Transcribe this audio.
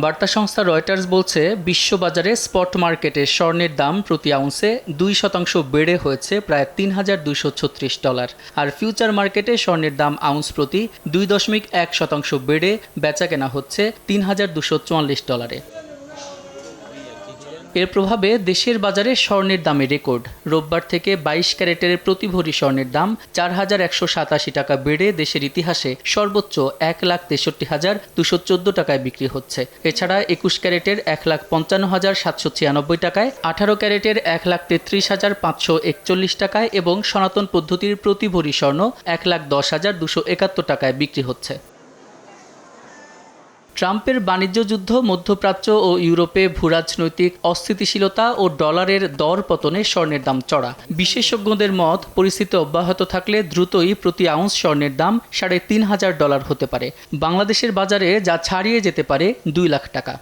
বার্তা সংস্থা রয়টার্স বলছে, বিশ্ববাজারে স্পট মার্কেটে স্বর্ণের দাম প্রতি আউন্সে 2% বেড়ে হয়েছে প্রায় $3,236, আর ফিউচার মার্কেটে স্বর্ণের দাম আউন্স প্রতি 2.1% বেড়ে বেচাকেনা হচ্ছে $3,244। এর প্রভাবে দেশের বাজারে স্বর্ণের দামে রেকর্ড। রোববার থেকে 22 ক্যারেটের প্রতি ভরি স্বর্ণের দাম 4,187 টাকা বেড়ে দেশের ইতিহাসে সর্বোচ্চ 1,63,214 টাকায় বিক্রি হচ্ছে। এছাড়া 21 ক্যারেটের 1,55,796 টাকায়, 18 ক্যারেটের 1,33,541 টাকায় এবং সনাতন পদ্ধতির প্রতি ভরি স্বর্ণ 1,10,271 টাকায় বিক্রি হচ্ছে। ট্রাম্পের বাণিজ্য যুদ্ধ, মধ্যপ্রাচ্য ও ইউরোপে ভূরাজনৈতিক অস্থিতিশীলতা ও ডলারের দর পতনে স্বর্ণের দাম চড়া। বিশেষজ্ঞদের মত, পরিস্থিতি অব্যাহত থাকলে দ্রুতই প্রতি আউন্স স্বর্ণের দাম $3,500 হতে পারে। বাংলাদেশের বাজারে যা ছাড়িয়ে যেতে পারে 2 লাখ টাকা।